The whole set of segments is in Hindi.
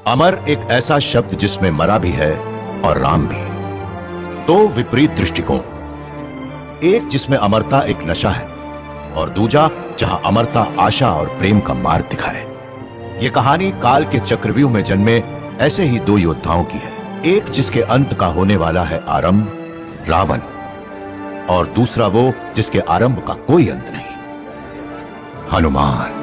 अमर एक ऐसा शब्द जिसमें मरा भी है और राम भी। दो विपरीत दृष्टिकोण, एक जिसमें अमरता एक नशा है और दूजा जहां अमरता आशा और प्रेम का मार्ग दिखाए। यह कहानी काल के चक्रव्यूह में जन्मे ऐसे ही दो योद्धाओं की है, एक जिसके अंत का होने वाला है आरंभ, रावण, और दूसरा वो जिसके आरंभ का कोई अंत नहीं, हनुमान।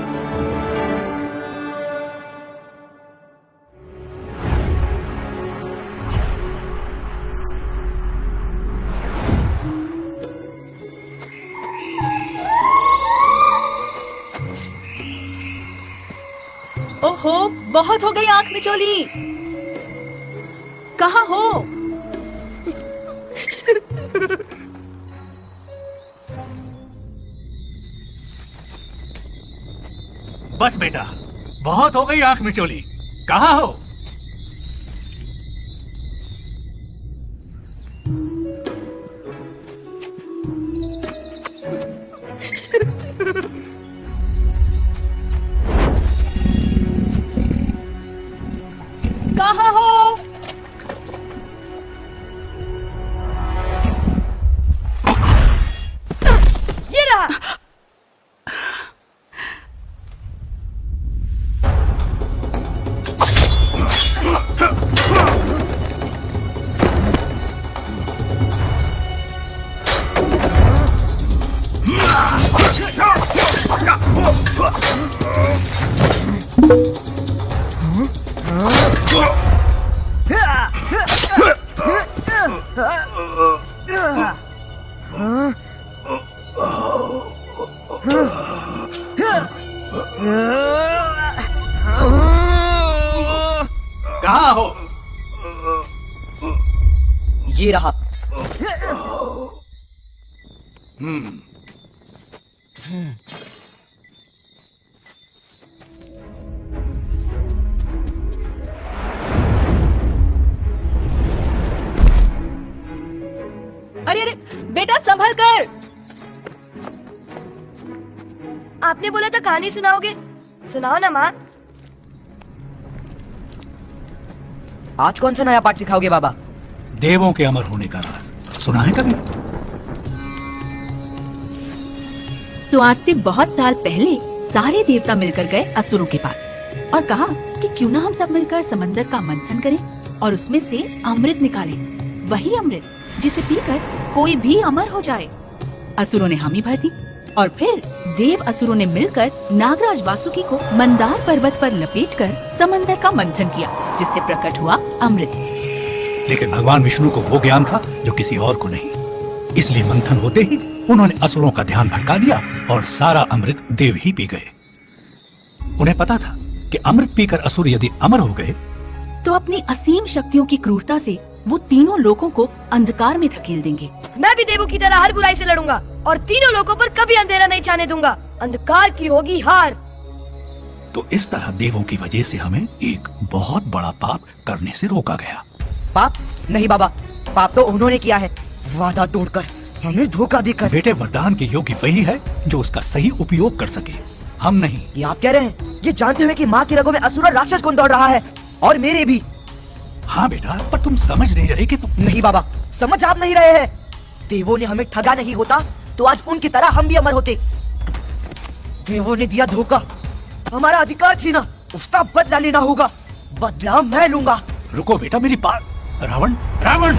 ओहो, बहुत हो गई आंख मिचोली। कहाँ हो? बस बेटा, बहुत हो गई आंख मिचोली। कहाँ हो? कहाँ हो? ये रहा। कहाँ हो? ये रहा। अरे अरे बेटा, संभल कर। आपने बोला था कहानी सुनाओगे, सुनाओ ना माँ। आज कौन सा नया पाठ सिखाओगे बाबा? देवों के अमर होने का राज सुना है कभी? तो आज से बहुत साल पहले सारे देवता मिलकर गए असुरों के पास और कहा कि क्यों ना हम सब मिलकर समंदर का मंथन करें और उसमें से अमृत निकालें, वही अमृत जिसे पीकर कोई भी अमर हो जाए। असुरों ने हामी भर दी और फिर देव असुरों ने मिलकर नागराज वासुकी को मंदार पर्वत पर लपेटकर समंदर का मंथन किया, जिससे प्रकट हुआ अमृत। लेकिन भगवान विष्णु को वो ज्ञान था जो किसी और को नहीं, इसलिए मंथन होते ही उन्होंने असुरों का ध्यान भटका दिया और सारा अमृत देव ही पी गए। उन्हें पता था कि अमृत पीकर असुर यदि अमर हो गए तो अपनी असीम शक्तियों की क्रूरता से वो तीनों लोगों को अंधकार में धकेल देंगे। मैं भी देवों की तरह हर बुराई से लड़ूंगा और तीनों लोगों पर कभी अंधेरा नहीं छाने दूंगा। अंधकार की होगी हार। तो इस तरह देवों की वजह से हमें एक बहुत बड़ा पाप करने से रोका गया। पाप नहीं बाबा, पाप तो उन्होंने किया है, वादा तोड़कर, हमें धोखा देकर। बेटे, वरदान के योग्य वही है जो उसका सही उपयोग कर सके, हम नहीं। ये आप कह रहे हैं, ये जानते हुए कि माँ की रगों में असुर और राक्षस कौन दौड़ रहा है, और मेरे भी। हाँ बेटा, पर तुम समझ नहीं रहे कि तुम। नहीं बाबा, समझ आप नहीं रहे हैं। देवों ने हमें ठगा नहीं होता तो आज उनकी तरह हम भी अमर होते। देवों ने दिया धोखा, हमारा अधिकार छीना, उसका बदला लेना होगा। बदला मैं लूंगा। रुको बेटा, मेरी बात। रावण, रावण!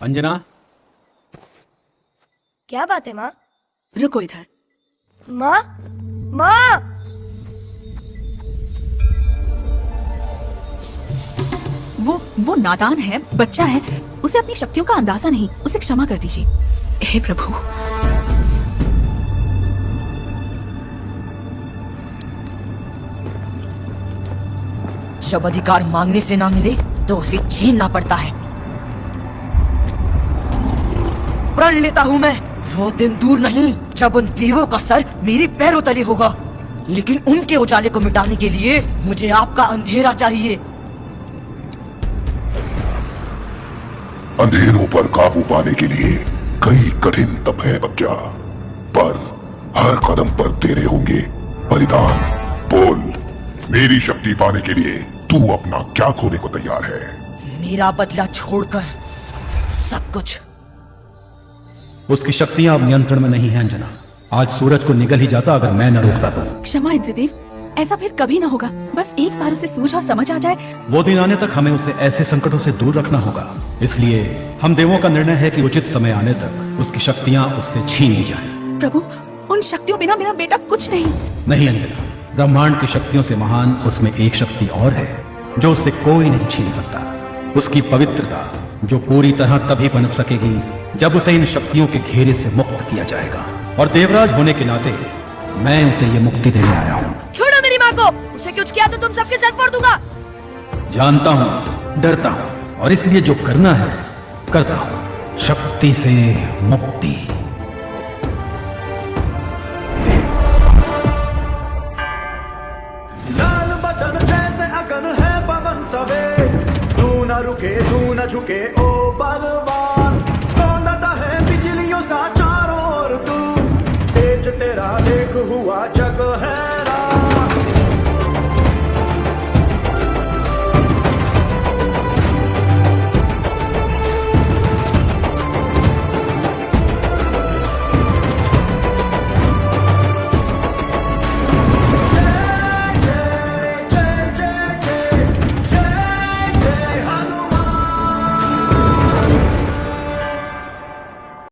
अंजना, क्या बात है माँ? रुको इधर। माँ, माँ! वो नादान है, बच्चा है, उसे अपनी शक्तियों का अंदाजा नहीं, उसे क्षमा कर दीजिए। हे प्रभु। जब अधिकार मांगने से ना मिले तो उसे छीनना पड़ता है। प्रण लेता हूँ मैं, वो दिन दूर नहीं जब उन देवों का सर मेरे पैरों तले होगा। लेकिन उनके उजाले को मिटाने के लिए मुझे आपका अंधेरा चाहिए। अंधेरों पर काबू पाने के लिए कई कठिन तप है बच्चा, पर हर कदम पर तेरे होंगे बलिदान। बोल, मेरी शक्ति पाने के लिए तू अपना क्या खोने को तैयार है? मेरा बदला छोड़कर सब कुछ। उसकी शक्तियां अब नियंत्रण में नहीं है अंजना। आज सूरज को निगल ही जाता अगर मैं न रोकता तो। क्षमा इंद्रदेव, ऐसा फिर कभी ना होगा। बस एक बार उसे सूझ और समझ आ जाए। वो दिन आने तक हमें उसे ऐसे संकटों से दूर रखना होगा। इसलिए हम देवों का निर्णय है कि उचित समय आने तक उसकी शक्तियां उससे छीन ली जाएं। प्रभु, उन शक्तियों बिना मेरा बेटा कुछ नहीं। नहीं अंजना, ब्रह्मांड की शक्तियों से महान उसमें एक शक्ति और है जो उससे कोई नहीं छीन सकता। उसकी पवित्रता, जो पूरी तरह तभी पनप सकेगी जब उसे इन शक्तियों के घेरे से मुक्त किया जाएगा। और देवराज होने के नाते मैं उसे ये मुक्ति देने आया हूँ। छोड़ो मेरी माँ को। उसे कुछ किया तो तुम सबके सर फोड़ दूंगा। जानता हूँ, डरता हूँ, और इसलिए जो करना है करता हूँ। शक्ति से मुक्ति। लाल बदन जैसे अगन है पवन सवे, तू न रुके तू न झुके ओ बलवा।